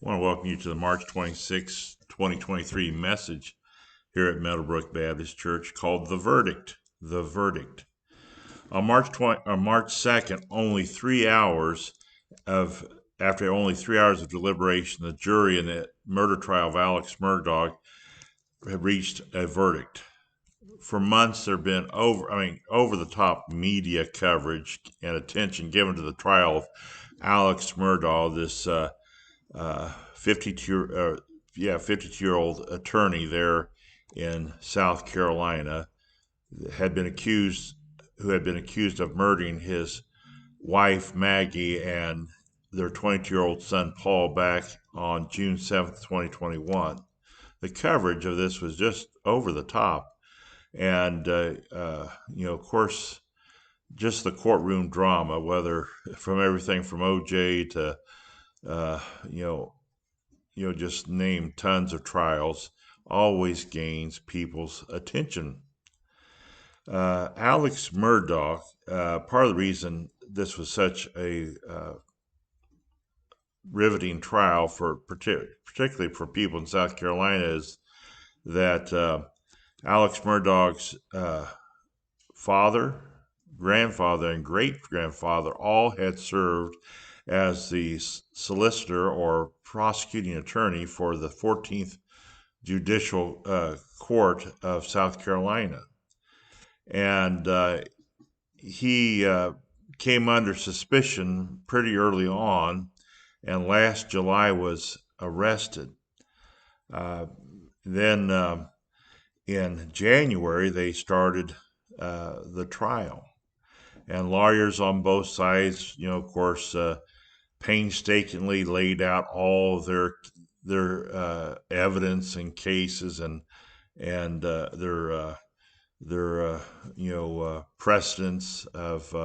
I want to welcome you to the March 26, 2023 message here at Meadowbrook Baptist Church called The Verdict. The Verdict. On March 2nd, after only 3 hours of deliberation, the jury in the murder trial of Alex Murdaugh had reached a verdict. For months, there have been over the top media coverage and attention given to the trial of Alex Murdaugh, this 52-year-old attorney there in South Carolina who had been accused of murdering his wife Maggie and their 22-year-old son Paul back on June 7th, 2021. The coverage of this was just over the top, and of course, just the courtroom drama, whether from everything from OJ to just name tons of trials, always gains people's attention. Alex Murdaugh, part of the reason this was such a riveting trial, particularly for people in South Carolina, is that Alex Murdaugh's father, grandfather, and great-grandfather all had served as the solicitor or prosecuting attorney for the 14th Judicial Court of South Carolina. And he came under suspicion pretty early on, and last July was arrested. Then in January, they started the trial. And lawyers on both sides, of course, painstakingly laid out all of their evidence and cases and their precedents of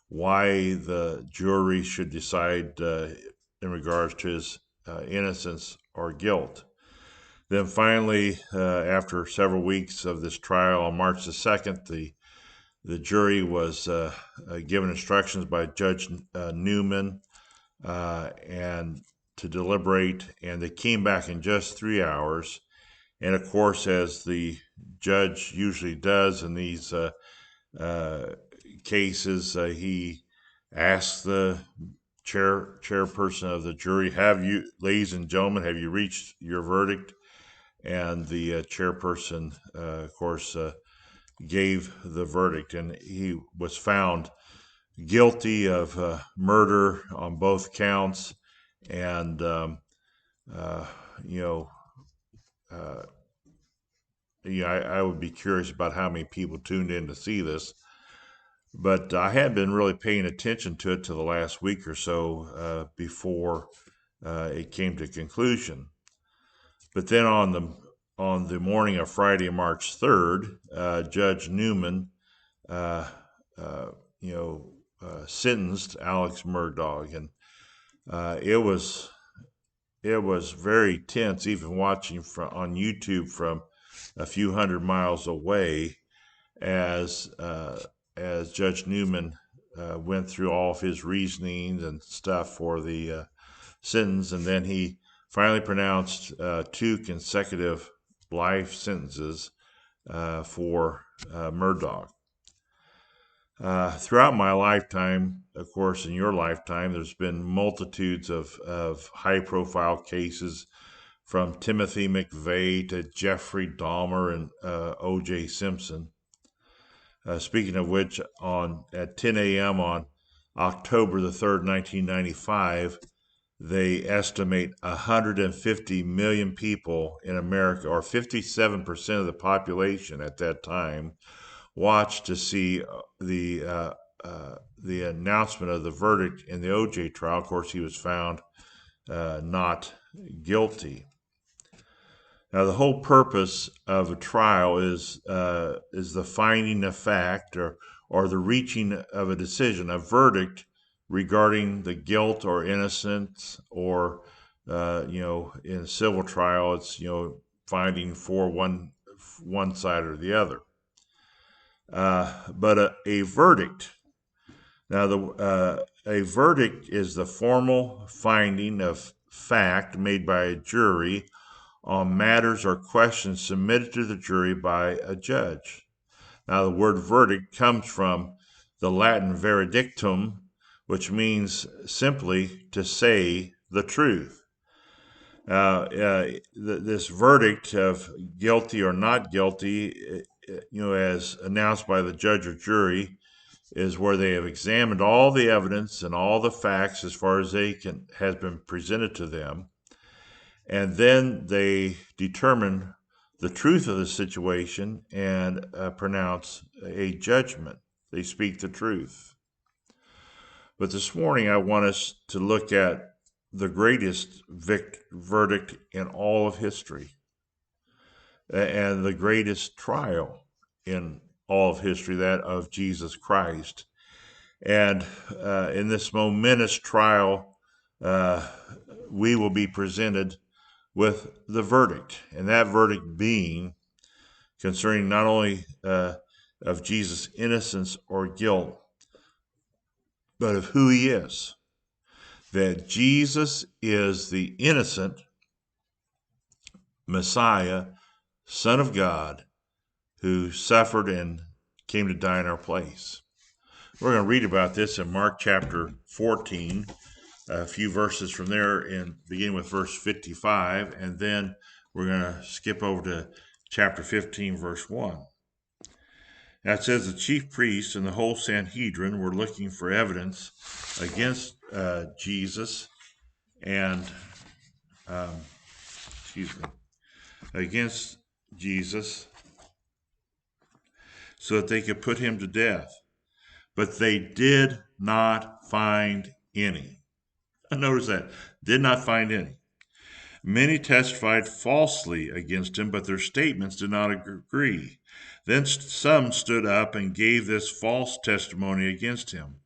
why the jury should decide in regards to his innocence or guilt. Then finally, after several weeks of this trial, on March the 2nd, the jury was given instructions by Judge Newman and to deliberate, and they came back in just 3 hours. And of course, as the judge usually does in these cases, he asked the chairperson of the jury, ladies and gentlemen, have you reached your verdict? And the chairperson, of course, gave the verdict, and he was found guilty of murder on both counts. And I would be curious about how many people tuned in to see this, but I hadn't been really paying attention to it till the last week or so before it came to conclusion. But then on the morning of Friday, March 3rd, Judge Newman, sentenced Alex Murdaugh, and it was very tense, even watching on YouTube from a few hundred miles away, as Judge Newman went through all of his reasonings and stuff for the sentence, and then he finally pronounced 2 consecutive life sentences for Murdaugh. Throughout my lifetime, of course, in your lifetime, there's been multitudes of high-profile cases, from Timothy McVeigh to Jeffrey Dahmer and O.J. Simpson. Speaking of which, at 10 a.m. on October the 3rd, 1995, they estimate 150 million people in America, or 57% of the population at that time, watched to see the announcement of the verdict in the O.J. trial. Of course, he was found not guilty. Now, the whole purpose of a trial is the finding of fact or the reaching of a decision, a verdict regarding the guilt or innocence, or in a civil trial, it's finding for one side or the other. But a verdict. Now, a verdict is the formal finding of fact made by a jury on matters or questions submitted to the jury by a judge. Now, the word verdict comes from the Latin veredictum, which means simply to say the truth. This verdict of guilty or not guilty, as announced by the judge or jury, is where they have examined all the evidence and all the facts as far as has been presented to them, and then they determine the truth of the situation and pronounce a judgment. They speak the truth. But this morning, I want us to look at the greatest verdict in all of history and the greatest trial in all of history, that of Jesus Christ. And in this momentous trial, we will be presented with the verdict, and that verdict being concerning not only of Jesus' innocence or guilt, but of who he is. That Jesus is the innocent Messiah, Son of God, who suffered and came to die in our place. We're going to read about this in Mark chapter 14, a few verses from there, beginning with verse 55, and then we're going to skip over to chapter 15, verse 1. Now it says the chief priests and the whole Sanhedrin were looking for evidence against Jesus and against Jesus so that they could put him to death. But they did not find any. Notice that. Did not find any. Many testified falsely against him, but their statements did not agree. Then some stood up and gave this false testimony against him.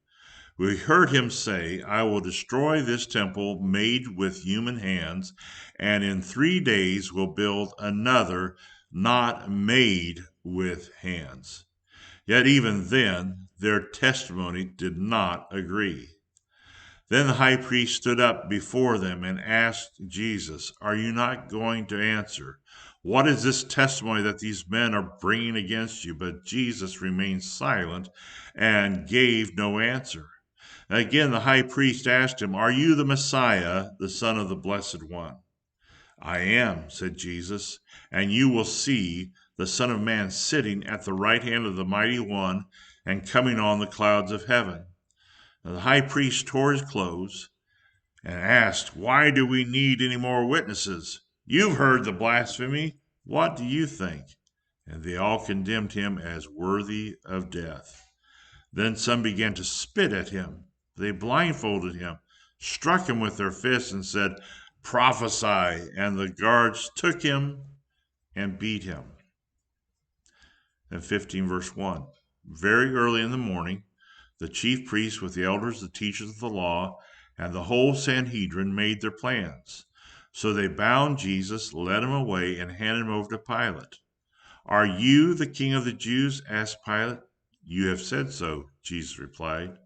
We heard him say, I will destroy this temple made with human hands, and in 3 days will build another not made with hands. Yet even then, their testimony did not agree. Then the high priest stood up before them and asked Jesus, Are you not going to answer? What is this testimony that these men are bringing against you? But Jesus remained silent and gave no answer. Again, the high priest asked him, Are you the Messiah, the Son of the Blessed One? I am, said Jesus, and you will see the Son of Man sitting at the right hand of the Mighty One and coming on the clouds of heaven. Now, the high priest tore his clothes and asked, Why do we need any more witnesses? You've heard the blasphemy. What do you think? And they all condemned him as worthy of death. Then some began to spit at him. They blindfolded him, struck him with their fists, and said, Prophesy. And the guards took him and beat him. And 15 verse 1. Very early in the morning, the chief priests with the elders, the teachers of the law, and the whole Sanhedrin made their plans. So they bound Jesus, led him away, and handed him over to Pilate. Are you the king of the Jews? Asked Pilate. You have said so, Jesus replied.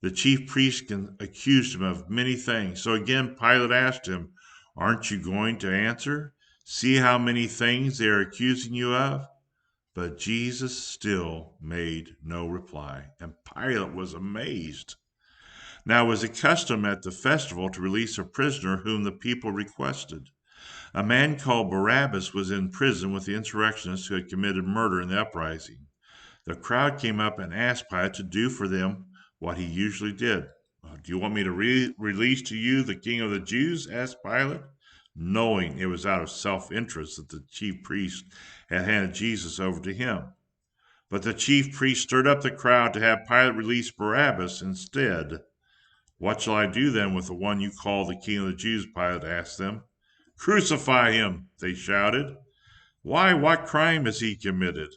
The chief priests accused him of many things. So again Pilate asked him, Aren't you going to answer? See how many things they are accusing you of? But Jesus still made no reply, and Pilate was amazed. Now it was a custom at the festival to release a prisoner whom the people requested. A man called Barabbas was in prison with the insurrectionists who had committed murder in the uprising. The crowd came up and asked Pilate to do for them what he usually did. Do you want me to release to you the king of the Jews? Asked Pilate, knowing it was out of self-interest that the chief priest had handed Jesus over to him. But the chief priest stirred up the crowd to have Pilate release Barabbas instead. What shall I do then with the one you call the king of the Jews? Pilate asked them. Crucify him, they shouted. Why, what crime has he committed?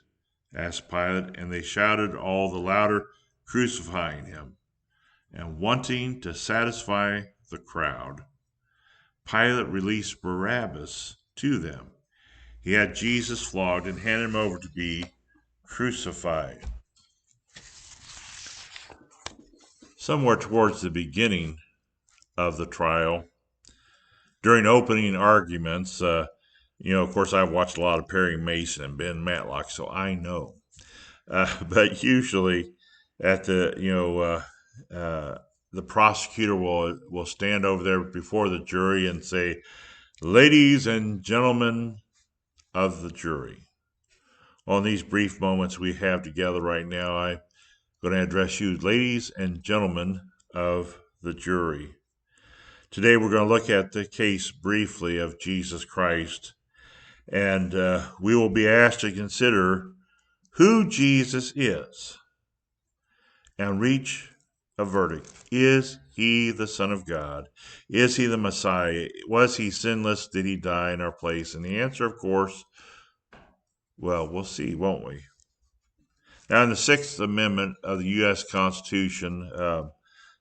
Asked Pilate, and they shouted all the louder, crucifying him. And wanting to satisfy the crowd, Pilate released Barabbas to them. He had Jesus flogged and handed him over to be crucified. somewhere towards the beginning of the trial, during opening arguments, of course, I've watched a lot of Perry Mason and Ben Matlock, so I know. But usually, at the prosecutor will stand over there before the jury and say, "Ladies and gentlemen of the jury." On these brief moments we have together right now, I'm going to address you, ladies and gentlemen of the jury. Today we're going to look at the case briefly of Jesus Christ, and we will be asked to consider who Jesus is and reach a verdict. Is he the Son of God? Is he the Messiah? Was he sinless? Did he die in our place? And the answer, of course, well, we'll see, won't we? Now, in the Sixth Amendment of the U.S. Constitution,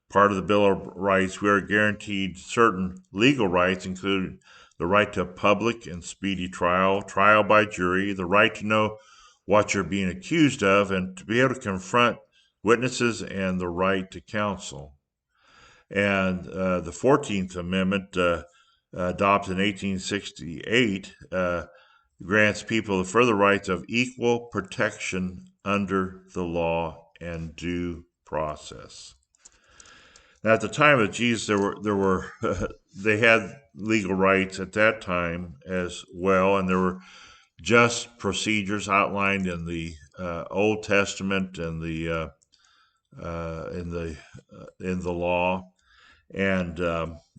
part of the Bill of Rights, we are guaranteed certain legal rights, including the right to public and speedy trial, trial by jury, the right to know what you're being accused of, and to be able to confront witnesses, and the right to counsel. And the 14th Amendment, adopted in 1868, grants people the further rights of equal protection under the law and due process. Now, at the time of Jesus, they had legal rights at that time as well, and there were just procedures outlined in the Old Testament and in the law, and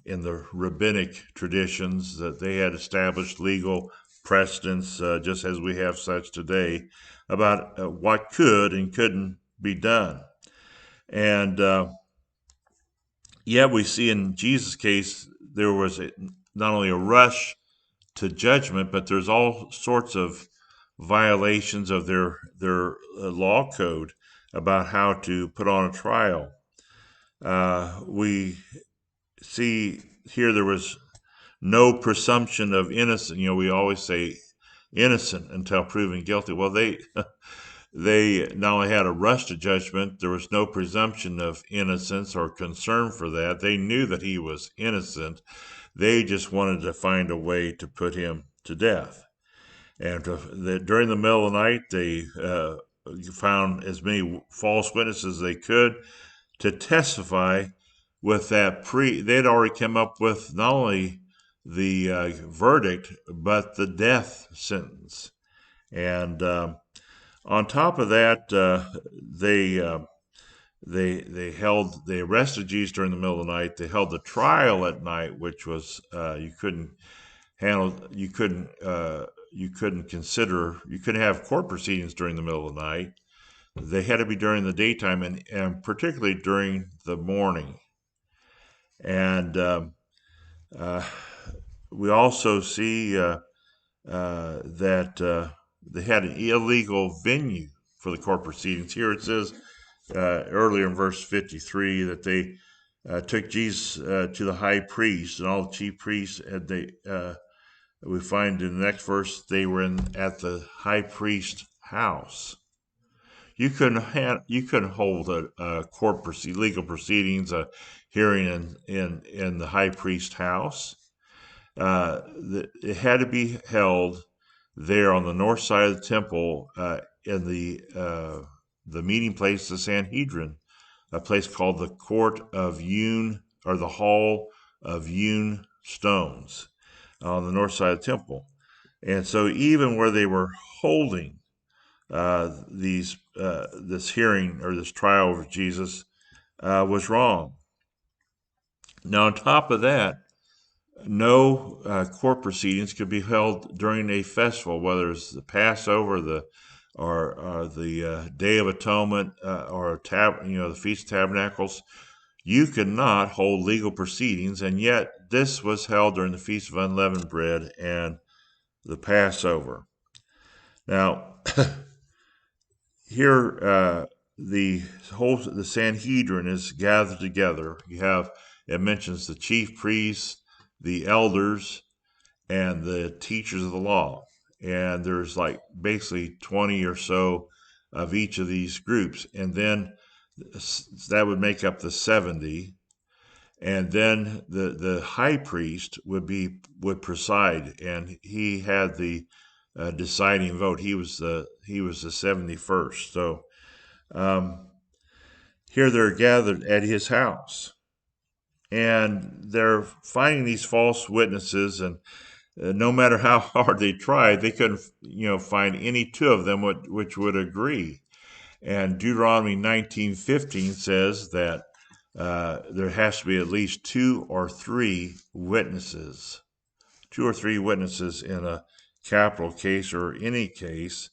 in the rabbinic traditions, that they had established legal precedents, just as we have such today, about what could and couldn't be done. And yet we see in Jesus' case, there was not only a rush to judgment, but there's all sorts of violations of their law code about how to put on a trial. We see here there was no presumption of innocence. We always say innocent until proven guilty. Well, they not only had a rush to judgment, there was no presumption of innocence or concern for that. They knew that he was innocent. They just wanted to find a way to put him to death. And during the middle of the night, they found as many false witnesses as they could to testify with that they'd already come up with not only the verdict, but the death sentence. And on top of that, they arrested Jesus during the middle of the night. They held the trial at night, which was you couldn't have court proceedings during the middle of the night. They had to be during the daytime, and particularly during the morning. And we also see that they had an illegal venue for the court proceedings. Here it says earlier in verse 53 that they took Jesus to the high priest and all the chief priests, and we find in the next verse they were at the high priest's house. You couldn't hold a court legal proceedings, a hearing in the high priest's house. It had to be held there on the north side of the temple, in the meeting place, the Sanhedrin, a place called the Court of Hewn, or the Hall of Hewn Stones, on the north side of the temple. And so even where they were holding this hearing or this trial of Jesus was wrong. Now, on top of that, no court proceedings could be held during a festival, whether it's the Passover, or the Day of Atonement, or the Feast of Tabernacles. You could not hold legal proceedings, and yet this was held during the Feast of Unleavened Bread and the Passover. Now, here the Sanhedrin is gathered together. It mentions the chief priests, the elders, and the teachers of the law. And there's basically 20 or so of each of these groups. And then That would make up the 70. And then the high priest would preside, and he had the deciding vote. He was the 71st. So um, here they're gathered at his house, and they're finding these false witnesses, and no matter how hard they tried, they couldn't find any two of them which would agree. And Deuteronomy 19:15 says that there has to be at least two or three witnesses in a capital case or any case.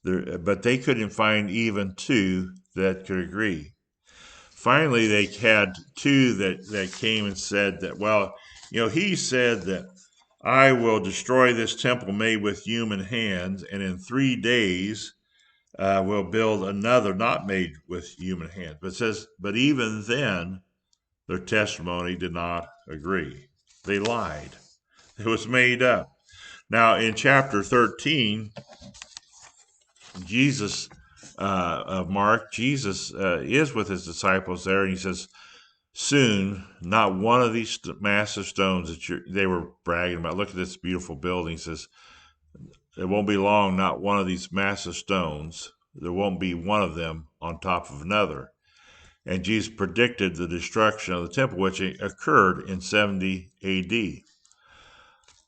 But they couldn't find even two that could agree. Finally, they had two that came and said that, well, he said that I will destroy this temple made with human hands, and in 3 days will build another not made with human hands. But it says, but even then, their testimony did not agree. They lied. It was made up. Now, in chapter 13, of Mark, Jesus is with his disciples there, and he says, soon, not one of these massive stones that they were bragging about. Look at this beautiful building. He says, it won't be long, not one of these massive stones. There won't be one of them on top of another. And Jesus predicted the destruction of the temple, which occurred in 70 AD.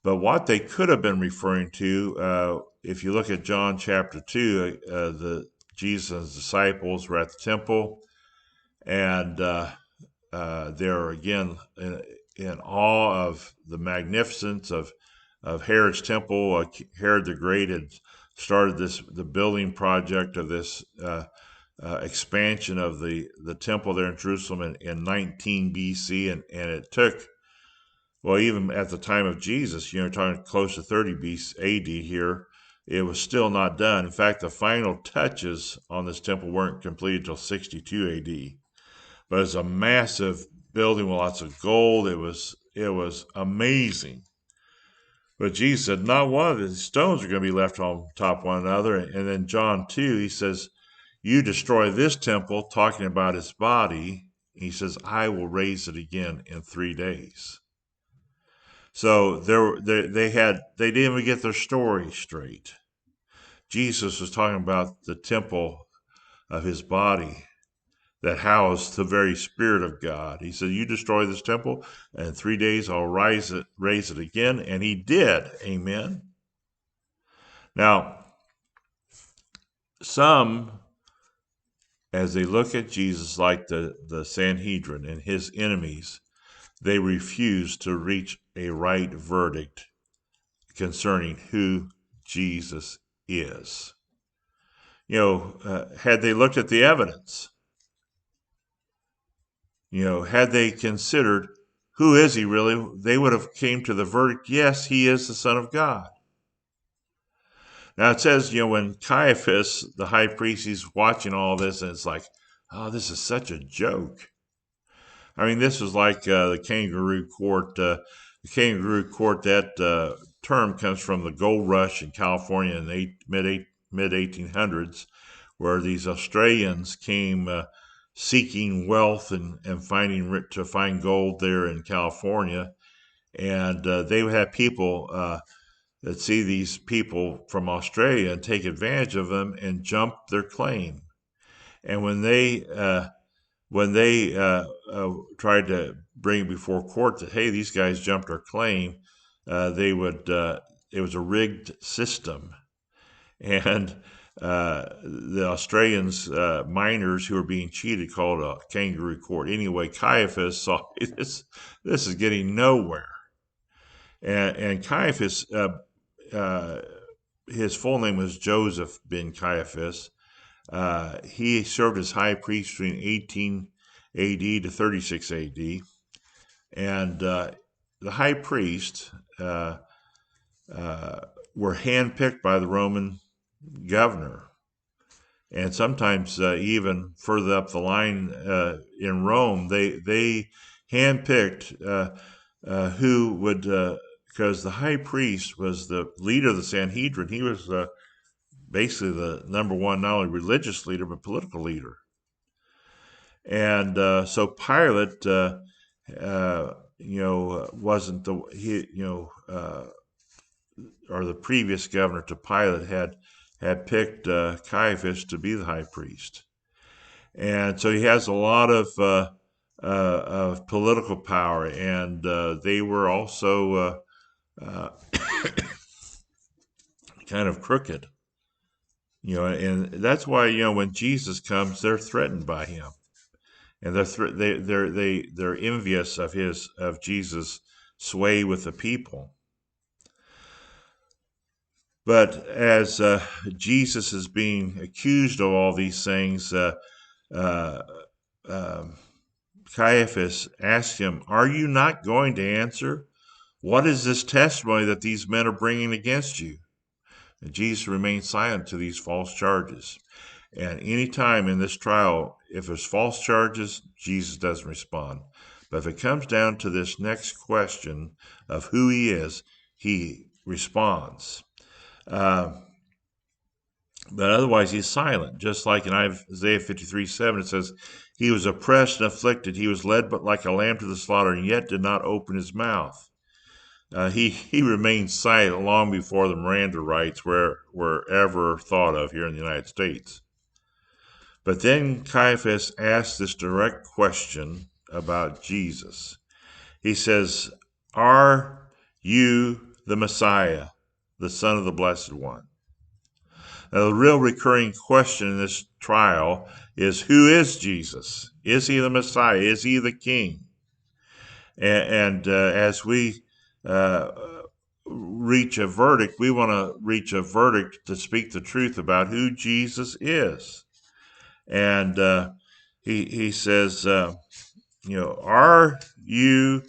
But what they could have been referring to, if you look at John chapter 2, Jesus' disciples were at the temple, and they're again in awe of the magnificence of Herod's temple. Herod the Great had started the building project of this expansion of the temple there in Jerusalem in 19 BC, and it took, well, even at the time of Jesus, talking close to 30 BC AD here, it was still not done. In fact, the final touches on this temple weren't completed until 62 AD. But it's a massive building with lots of gold. It was amazing. But Jesus said, not one of the stones are going to be left on top of one another. And then John 2, he says, you destroy this temple, talking about his body. He says, I will raise it again in 3 days. So they didn't even get their story straight. Jesus was talking about the temple of his body that housed the very Spirit of God. He said, you destroy this temple, and in 3 days I'll raise it again. And he did. Amen. Now, some, as they look at Jesus like the Sanhedrin and his enemies, they refuse to reach a right verdict concerning who Jesus is. Had they looked at the evidence, had they considered who is he really, they would have came to the verdict, yes, he is the Son of God. Now it says, when Caiaphas, the high priest, he's watching all this, and it's like, oh, this is such a joke. I mean, this is like the kangaroo court. The kangaroo court, that term comes from the gold rush in California in the mid 1800s, where these Australians came seeking wealth and to find gold there in California, and they would have people that see these people from Australia and take advantage of them and jump their claim. And when they tried to bring before court that, hey, these guys jumped our claim, it was a rigged system. And the Australians, miners who were being cheated, called a kangaroo court. Anyway, Caiaphas saw this is getting nowhere. And Caiaphas, his full name was Joseph ben Caiaphas. He served as high priest between 18 AD to 36 AD. And the high priests were handpicked by the Roman governor. And sometimes even further up the line in Rome, they handpicked who would, because the high priest was the leader of the Sanhedrin. He was basically the number one, not only religious leader, but political leader. And so Pilate, wasn't or the previous governor to Pilate had picked Caiaphas to be the high priest, and so he has a lot of political power, and they were also kind of crooked, and that's why when Jesus comes, they're threatened by him, and they're envious of Jesus' sway with the people. But as Jesus is being accused of all these things, uh, Caiaphas asked him, "Are you not going to answer? What is this testimony that these men are bringing against you?" And Jesus remained silent to these false charges. And any time in this trial, if there's false charges, Jesus doesn't respond. But if it comes down to this next question of who he is, he responds. But otherwise, he's silent. Just like in Isaiah 53:7, it says, "He was oppressed and afflicted. He was led but like a lamb to the slaughter, and yet did not open his mouth." He remained silent long before the Miranda rights were ever thought of here in the United States. But then Caiaphas asked this direct question about Jesus. He says, "Are you the Messiah, the Son of the Blessed One?" Now, the real recurring question in this trial is, who is Jesus? Is he the Messiah? Is he the King? And as we reach a verdict, we want to reach a verdict to speak the truth about who Jesus is. And he says, are you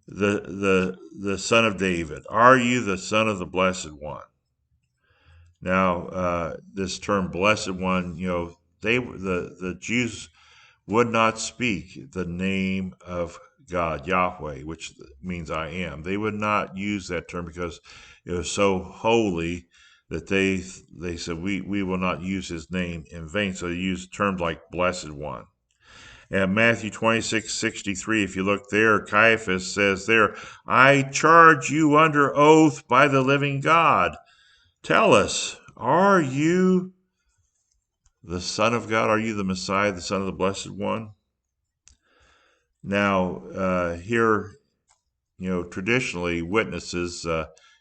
the son of David? Are you the Son of the Blessed One? Now, this term "blessed one," the Jews would not speak the name of God, Yahweh, which means I am. They would not use that term because it was so holy that they said we will not use his name in vain. So they used terms like "blessed one." And Matthew 26:63, if you look there, Caiaphas says there, "I charge you under oath by the living God. Tell us, are you the Son of God? Are you the Messiah, the Son of the Blessed One?" Now, here, traditionally, witnesses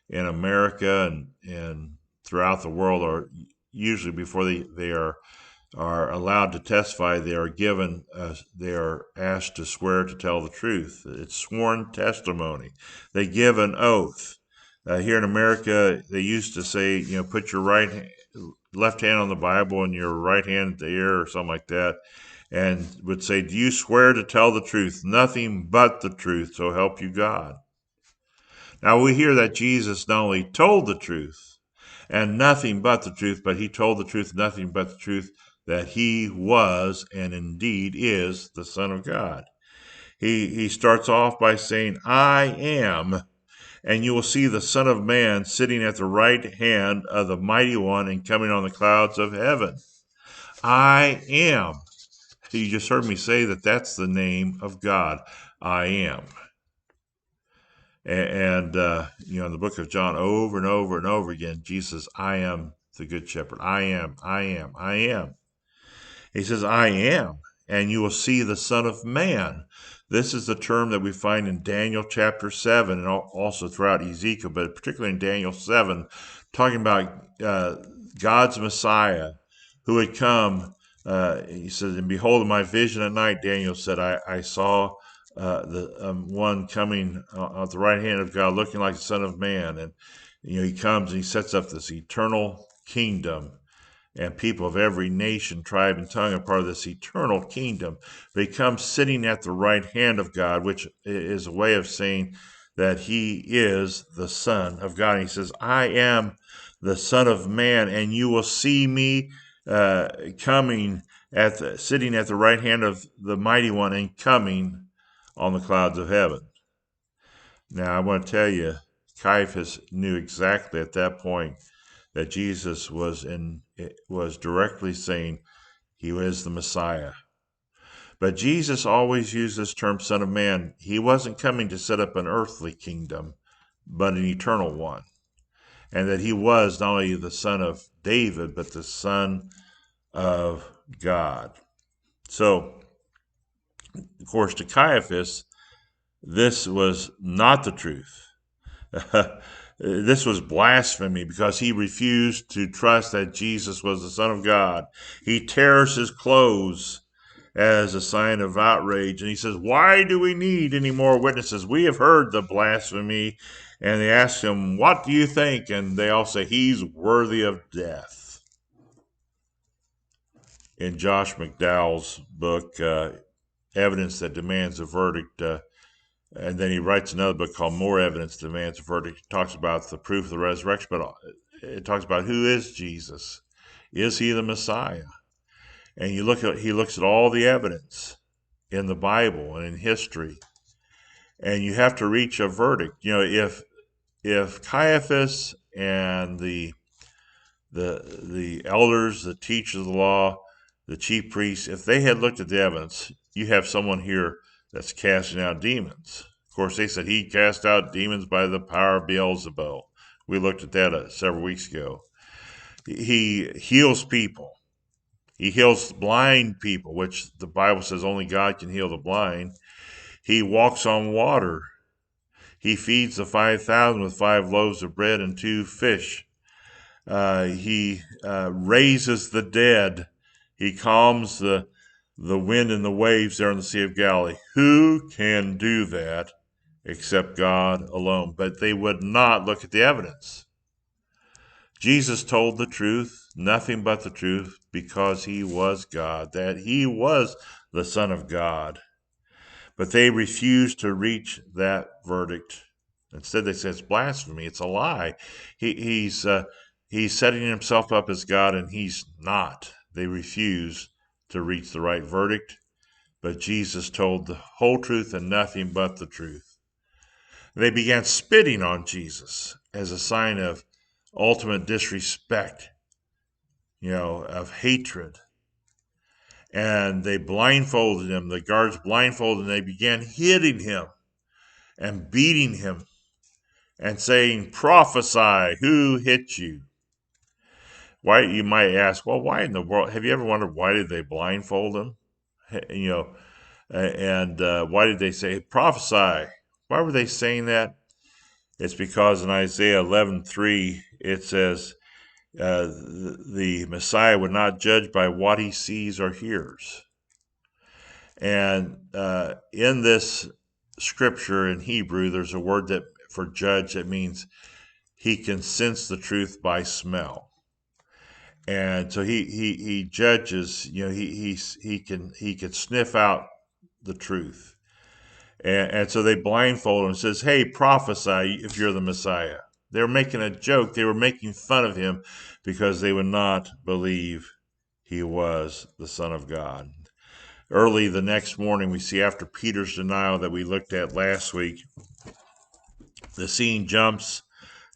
in America and throughout the world are usually, before they are allowed to testify, they are asked to swear to tell the truth. It's sworn testimony. They give an oath. Here in America, they used to say, put your left hand on the Bible and your right hand at the ear or something like that, and would say, "Do you swear to tell the truth, nothing but the truth, so help you God?" Now we hear that Jesus not only told the truth and nothing but the truth, but he told the truth, nothing but the truth, that he was and indeed is the Son of God. He starts off by saying, "I am, and you will see the Son of Man sitting at the right hand of the Mighty One and coming on the clouds of heaven." I am. You just heard me say that that's the name of God. I am. And in the book of John, over and over and over again, Jesus, "I am the good shepherd. I am, I am, I am." He says, "I am, and you will see the Son of Man." This is the term that we find in Daniel chapter 7 and also throughout Ezekiel, but particularly in Daniel 7, talking about God's Messiah who had come. He says, "And behold, in my vision at night," Daniel said, I saw the one coming at the right hand of God, looking like the Son of Man. And he comes and he sets up this eternal kingdom, and people of every nation, tribe, and tongue are part of this eternal kingdom. But he comes sitting at the right hand of God, which is a way of saying that he is the Son of God. And he says, "I am the Son of Man, and you will see me coming sitting at the right hand of the Mighty One and coming on the clouds of heaven." Now, I want to tell you, Caiaphas knew exactly at that point that Jesus was directly saying he was the Messiah. But Jesus always used this term Son of Man. He wasn't coming to set up an earthly kingdom, but an eternal one. And that he was not only the son of David, but the son of God. So, of course, to Caiaphas, this was not the truth. This was blasphemy because he refused to trust that Jesus was the Son of God. He tears his clothes as a sign of outrage, and he says, "Why do we need any more witnesses? We have heard the blasphemy." And they ask him, "What do you think?" And they all say, "He's worthy of death." In Josh McDowell's book, Evidence That Demands a Verdict, and then he writes another book called More Evidence Demands a Verdict. It talks about the proof of the resurrection, but it talks about who is Jesus. Is he the Messiah? And he looks at all the evidence in the Bible and in history, and you have to reach a verdict. You know, if Caiaphas and the elders, the teachers of the law, the chief priests, if they had looked at the evidence, you have someone here that's casting out demons. Of course, they said he cast out demons by the power of Beelzebul. We looked at that several weeks ago. He heals people. He heals blind people, which the Bible says only God can heal the blind. He walks on water. He feeds the 5,000 with 5 loaves of bread and 2 fish. He raises the dead. He calms the wind and the waves there in the Sea of Galilee. Who can do that except God alone? But they would not look at the evidence. Jesus told the truth, nothing but the truth, because he was God, that he was the Son of God. But they refused to reach that verdict. Instead, they said it's blasphemy. It's a lie. He's setting himself up as God, and he's not. They refuse to reach the right verdict. But Jesus told the whole truth and nothing but the truth. They began spitting on Jesus as a sign of ultimate disrespect, of hatred. And they blindfolded him. The guards blindfolded him. They began hitting him and beating him and saying, "Prophesy, who hit you?" Why, you might ask, well, why in the world? Have you ever wondered why did they blindfold him? And why did they say, "Prophesy"? Why were they saying that? It's because in Isaiah 11:3 it says the Messiah would not judge by what he sees or hears. And in this scripture in Hebrew, there's a word that for judge that means he can sense the truth by smell. And so he judges, he can sniff out the truth. And so they blindfold him and says, "Hey, prophesy if you're the Messiah." They were making a joke. They were making fun of him because they would not believe he was the Son of God. Early the next morning, we see after Peter's denial that we looked at last week, the scene jumps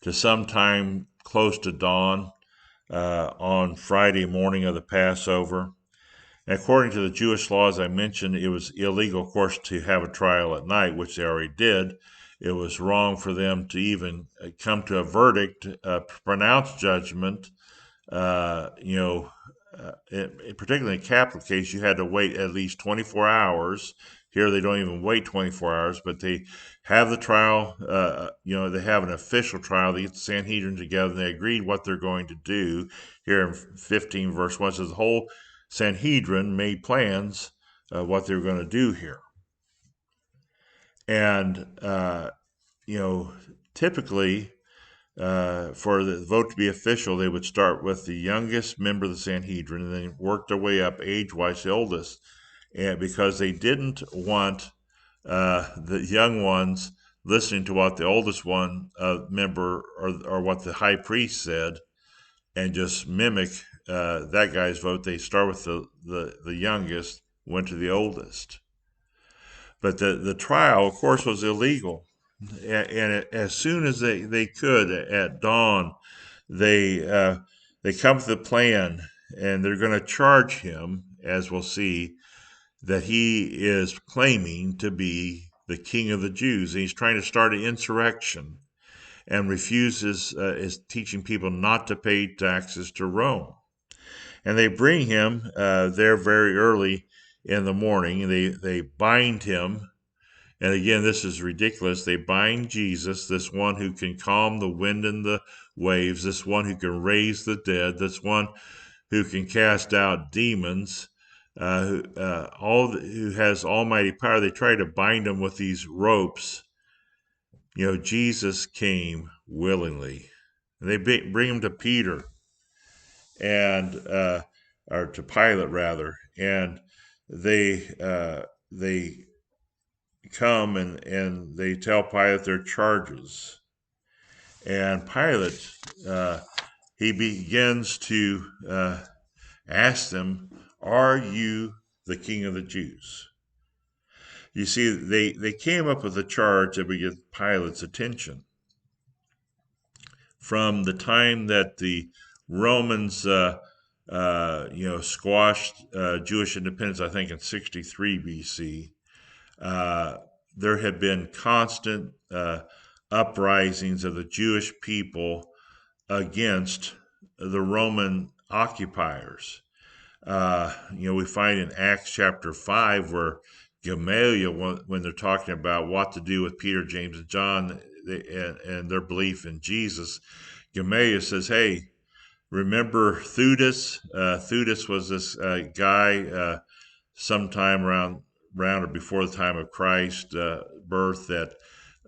to sometime close to dawn on Friday morning of the Passover. And according to the Jewish law, as I mentioned, it was illegal, of course, to have a trial at night, which they already did. It was wrong for them to even come to a verdict, pronounce judgment. Particularly in a capital case, you had to wait at least 24 hours. Here, they don't even wait 24 hours, but they have the trial. They have an official trial. They get the Sanhedrin together, and they agreed what they're going to do. Here in 15 verse 1 says the whole Sanhedrin made plans what they were going to do here. And, typically, for the vote to be official, they would start with the youngest member of the Sanhedrin and then work their way up age-wise to the oldest. And because they didn't want the young ones listening to what the oldest one member or what the high priest said and just mimic that guy's vote, they start with the youngest, went to the oldest. But the trial, of course, was illegal. And as soon as they could at dawn, they come with a plan, and they're going to charge him, as we'll see, that he is claiming to be the king of the Jews. And he's trying to start an insurrection and refuses, is teaching people not to pay taxes to Rome. And they bring him there very early in the morning. They bind him. And again, this is ridiculous. They bind Jesus, this one who can calm the wind and the waves, this one who can raise the dead, this one who can cast out demons, who has almighty power. They try to bind him with these ropes. Jesus came willingly. And they bring him to Peter and or to Pilate rather, and they come and they tell Pilate their charges, and Pilate he begins to ask them, "Are you the king of the Jews?" You see, they came up with a charge that would get Pilate's attention. From the time that the Romans, squashed Jewish independence, I think in 63 BC, there had been constant uprisings of the Jewish people against the Roman occupiers. We find in Acts chapter 5 where Gamaliel, when they're talking about what to do with Peter, James, and John and their belief in Jesus, Gamaliel says, "Hey, remember Theudas? Theudas was this guy sometime around or before the time of Christ's birth that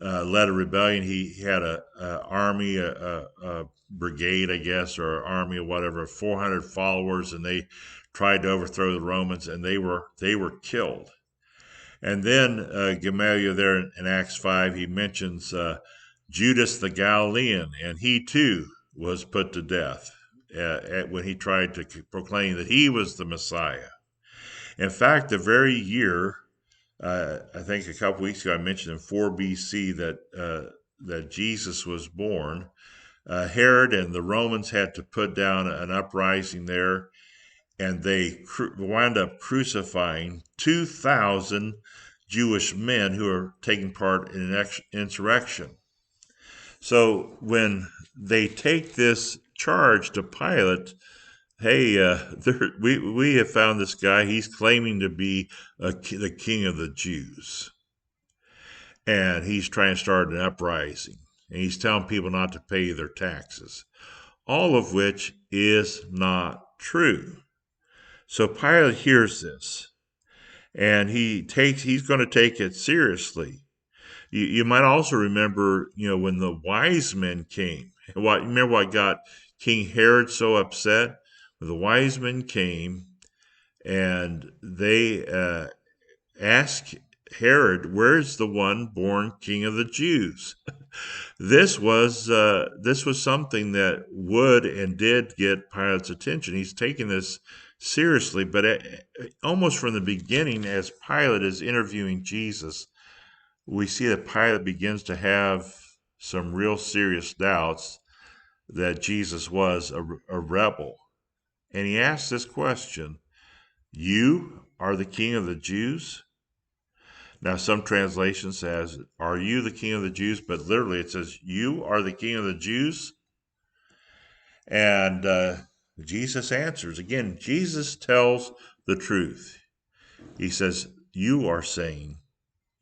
led a rebellion. He had a army, a brigade, I guess, or army or whatever, 400 followers, and they tried to overthrow the Romans, and they were killed." And then Gamaliel there in Acts 5, he mentions Judas the Galilean, and he too was put to death when he tried to proclaim that he was the Messiah. In fact, the very year, I think a couple weeks ago I mentioned in 4 BC that Jesus was born, Herod and the Romans had to put down an uprising there, and they wound up crucifying 2,000 Jewish men who are taking part in an insurrection. So when they take this charge to Pilate, "Hey, we have found this guy. He's claiming to be the king of the Jews, and he's trying to start an uprising, and he's telling people not to pay their taxes," all of which is not true. So Pilate hears this, and he's going to take it seriously. You might also remember, when the wise men came. Remember what got King Herod so upset? When the wise men came, and they asked Herod, "Where's the one born King of the Jews?" This was something that would and did get Pilate's attention. He's taking this seriously, but almost from the beginning, as Pilate is interviewing Jesus, we see that Pilate begins to have some real serious doubts that Jesus was a rebel. And he asks this question, "You are the king of the Jews?" Now, some translation says, "Are you the king of the Jews?" But literally it says, "You are the king of the Jews?" And Jesus answers. Again, Jesus tells the truth. He says, you are saying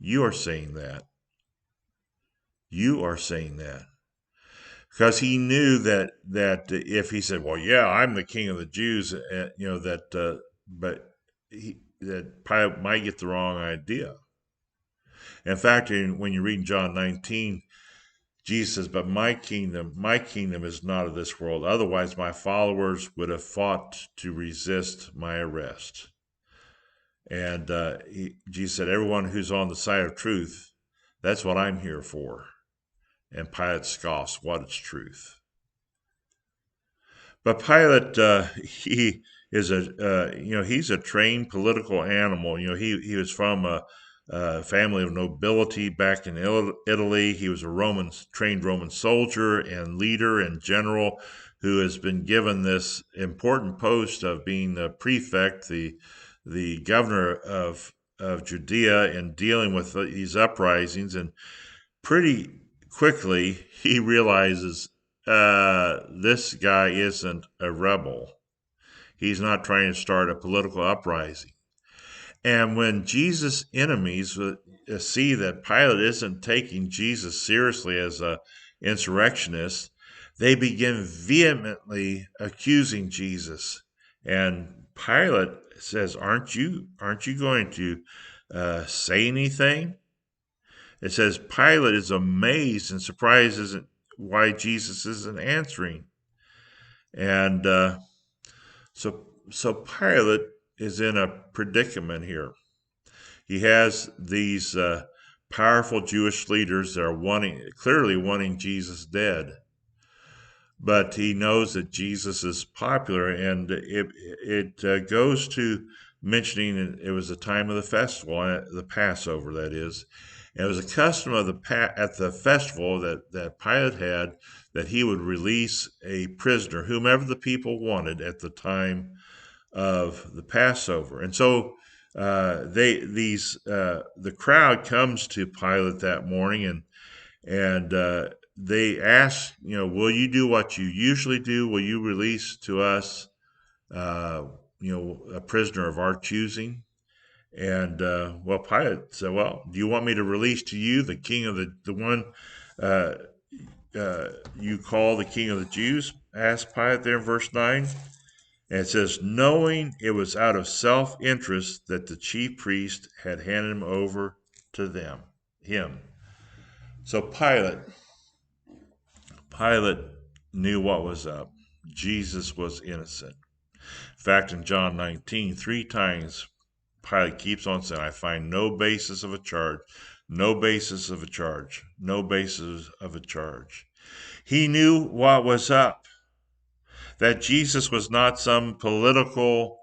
that. You are saying that. Because he knew that if he said, "Well, yeah, I'm the king of the Jews," that Pilate might get the wrong idea. In fact, when you read John 19, Jesus says, "But my kingdom is not of this world. Otherwise, my followers would have fought to resist my arrest." And Jesus said, "Everyone who's on the side of truth, that's what I'm here for." And Pilate scoffs, "What is truth?" But Pilate, he is he's a trained political animal. He was from a family of nobility back in Italy. He was a trained Roman soldier and leader and general who has been given this important post of being the prefect, the the governor of Judea in dealing with these uprisings, and pretty quickly he realizes this guy isn't a rebel. He's not trying to start a political uprising. And when Jesus' enemies see that Pilate isn't taking Jesus seriously as an insurrectionist, they begin vehemently accusing Jesus. And Pilate says, "Aren't you going to say anything?" It says Pilate is amazed and surprised isn't why Jesus isn't answering. And so Pilate is in a predicament here. He has these powerful Jewish leaders that are clearly wanting Jesus dead, but he knows that Jesus is popular, and it goes to mentioning it was the time of the festival, the Passover, that is. And it was a custom of at the festival that Pilate had, that he would release a prisoner, whomever the people wanted at the time of the Passover. And so the crowd comes to Pilate that morning, and they ask, will you do what you usually do? Will you release to us, a prisoner of our choosing? And well, Pilate said, "Well, do you want me to release to you the king of the one you call the king of the Jews?" asked Pilate there in verse 9. And it says, knowing it was out of self-interest that the chief priest had handed him over to him. So Pilate knew what was up. Jesus was innocent. In fact, in John 19, 3 times, Pilate keeps on saying, I find no basis of a charge, no basis of a charge, no basis of a charge. He knew what was up, that Jesus was not some political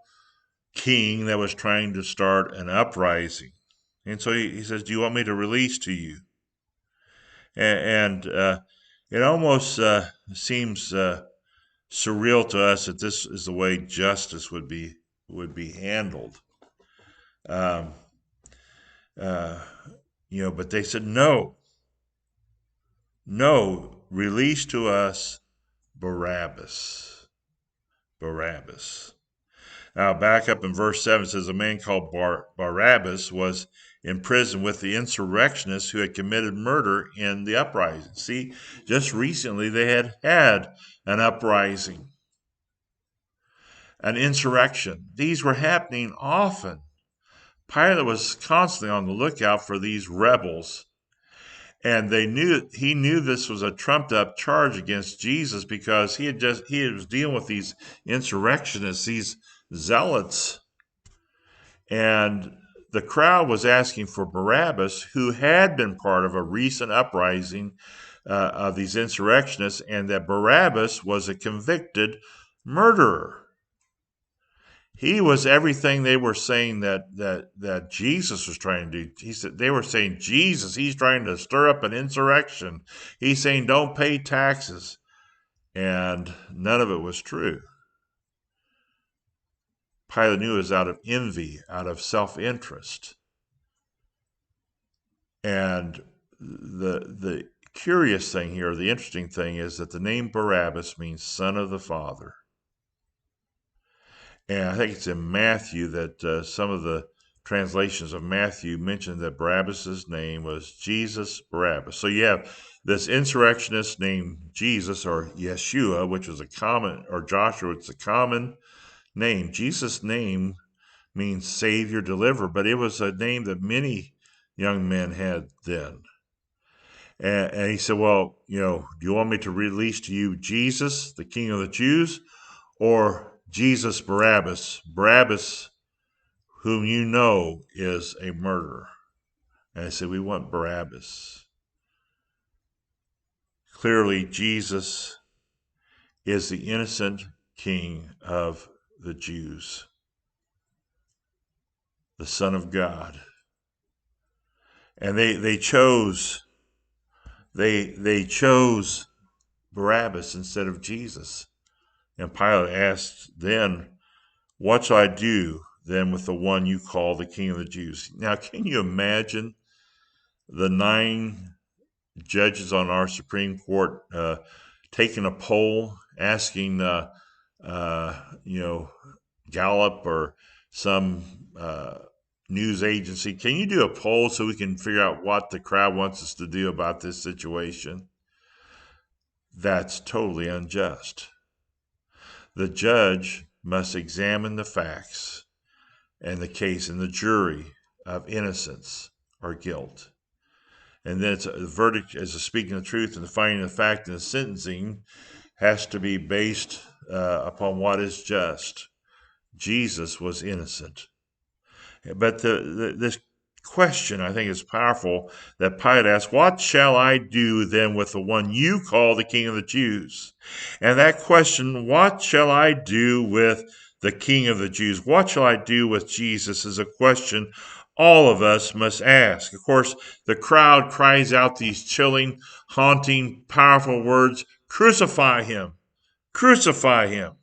king that was trying to start an uprising. And so he says, do you want me to release to you? And it almost seems surreal to us that this is the way justice would be handled. But they said, no, release to us Barabbas. Now, back up in verse 7, it says a man called Barabbas was in prison with the insurrectionists who had committed murder in the uprising. See, just recently they had an uprising, an insurrection. These were happening often. Pilate was constantly on the lookout for these rebels, and he knew this was a trumped up charge against Jesus, because he was dealing with these insurrectionists, these zealots. And the crowd was asking for Barabbas, who had been part of a recent uprising of these insurrectionists, and that Barabbas was a convicted murderer. He was everything they were saying that Jesus was trying to do. They were saying, Jesus, he's trying to stir up an insurrection. He's saying, don't pay taxes. And none of it was true. Pilate knew it was out of envy, out of self-interest. And the curious thing here, the interesting thing, is that the name Barabbas means son of the Father. And I think it's in Matthew that some of the translations of Matthew mention that Barabbas' name was Jesus Barabbas. So you have this insurrectionist named Jesus, or Yeshua, which was or Joshua, it's a common name. Jesus' name means Savior, Deliverer, but it was a name that many young men had then. And he said, well, do you want me to release to you Jesus, the King of the Jews, or Jesus Barabbas, whom you know is a murderer? And I said, we want Barabbas. Clearly, Jesus is the innocent King of the Jews, the Son of God. And they chose Barabbas instead of Jesus. And Pilate asked then, what shall I do than with the one you call the King of the Jews. Now, can you imagine the 9 judges on our Supreme Court taking a poll, asking, Gallup or some news agency, can you do a poll so we can figure out what the crowd wants us to do about this situation? That's totally unjust. The judge must examine the facts and the case and the jury of innocence or guilt. And then the verdict as a speaking the truth and the finding of the fact and the sentencing has to be based upon what is just. Jesus was innocent. But this question, I think, is powerful that Pilate asked, what shall I do then with the one you call the King of the Jews? And that question, what shall I do with the King of the Jews? What shall I do with Jesus is a question all of us must ask. Of course, the crowd cries out these chilling, haunting, powerful words, crucify him, crucify him.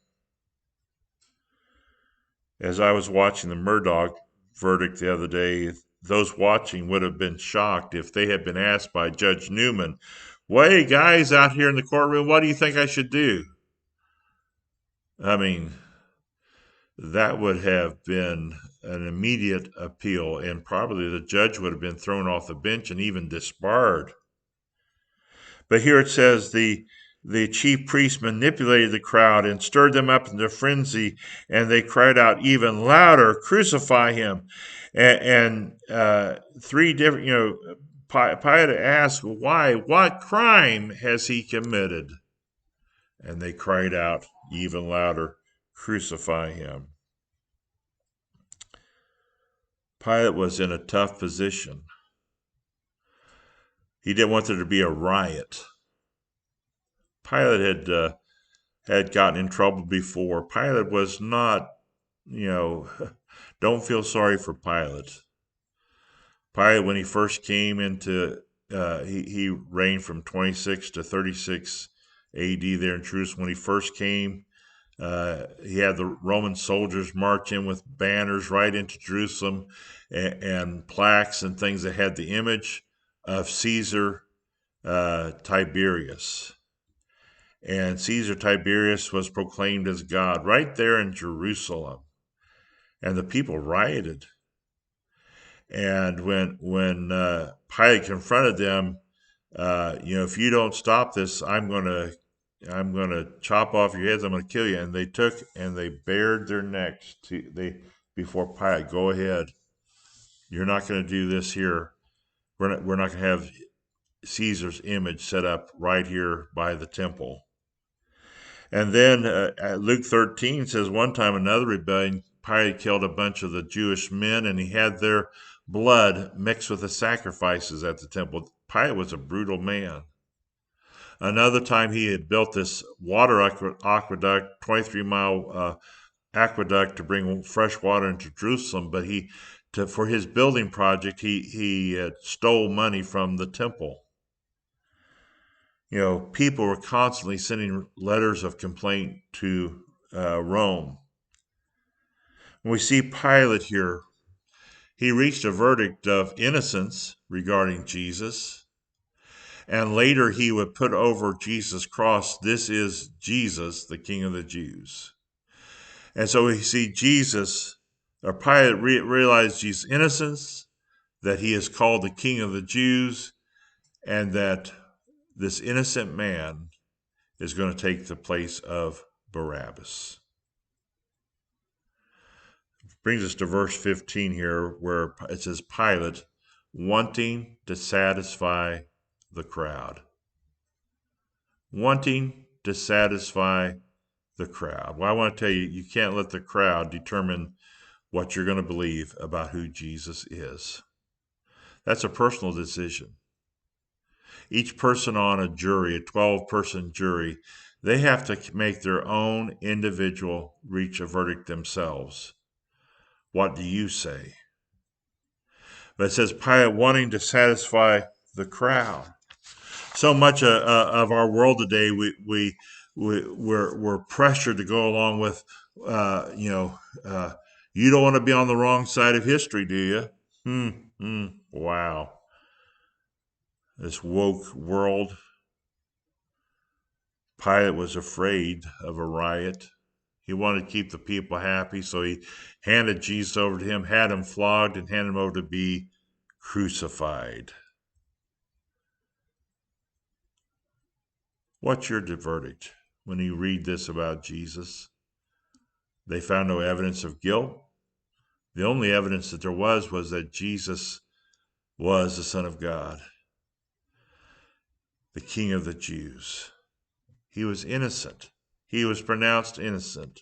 As I was watching the Murdaugh verdict the other day, those watching would have been shocked if they had been asked by Judge Newman, well, hey, guys out here in the courtroom, what do you think I should do? I mean, that would have been an immediate appeal, and probably the judge would have been thrown off the bench and even disbarred. But here it says the chief priests manipulated the crowd and stirred them up into frenzy, and they cried out even louder, crucify him. And 3 different, Pilate asked, why? What crime has he committed? And they cried out even louder, crucify him. Pilate was in a tough position. He didn't want there to be a riot. Pilate had gotten in trouble before. Pilate was not, don't feel sorry for Pilate. Pilate, when he first came into, he reigned from 26 to 36 AD there in Jerusalem. When he first came, he had the Roman soldiers march in with banners right into Jerusalem and plaques and things that had the image of Caesar Tiberius. And Caesar Tiberius was proclaimed as God right there in Jerusalem. And the people rioted. And when Pilate confronted them, if you don't stop this, I'm gonna chop off your heads. I'm gonna kill you. And they took and they bared their necks before Pilate. Go ahead. You're not going to do this here. We're not going to have Caesar's image set up right here by the temple. And then Luke 13 says one time another rebellion, Pilate killed a bunch of the Jewish men, and he had their blood mixed with the sacrifices at the temple. Pilate was a brutal man. Another time he had built this water aqueduct, 23-mile aqueduct to bring fresh water into Jerusalem, but for his building project, he stole money from the temple. People were constantly sending letters of complaint to Rome. When we see Pilate here, he reached a verdict of innocence regarding Jesus, and later he would put over Jesus' cross, this is Jesus, the King of the Jews. And so we see Pilate realized Jesus' innocence, that he is called the King of the Jews, and that this innocent man is going to take the place of Barabbas. Brings us to verse 15 here, where it says Pilate wanting to satisfy the crowd. Wanting to satisfy the crowd. Well, I want to tell you, you can't let the crowd determine what you're going to believe about who Jesus is. That's a personal decision. Each person on a jury, a 12-person jury, they have to make their own individual reach a verdict themselves. What do you say? But it says Pilate wanting to satisfy the crowd. So much of our world today, we're pressured to go along with, You don't want to be on the wrong side of history, do you? Wow. This woke world. Pilate was afraid of a riot. He wanted to keep the people happy, so he handed Jesus over to him, had him flogged, and handed him over to be crucified. What's your verdict when you read this about Jesus? They found no evidence of guilt. The only evidence that there was that Jesus was the Son of God, the King of the Jews. He was innocent. He was pronounced innocent.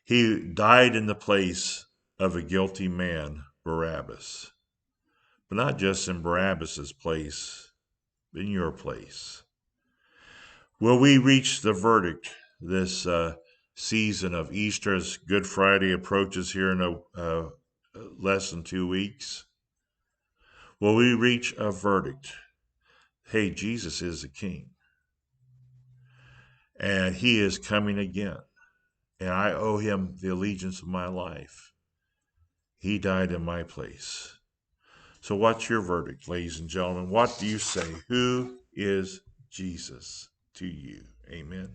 He died in the place of a guilty man, Barabbas. But not just in Barabbas's place, in your place. Will we reach the verdict this season of Easter as Good Friday approaches here in less than 2 weeks? Will we reach a verdict? Hey, Jesus is the King. And he is coming again. And I owe him the allegiance of my life. He died in my place. So what's your verdict, ladies and gentlemen? What do you say? Who is Jesus to you? Amen.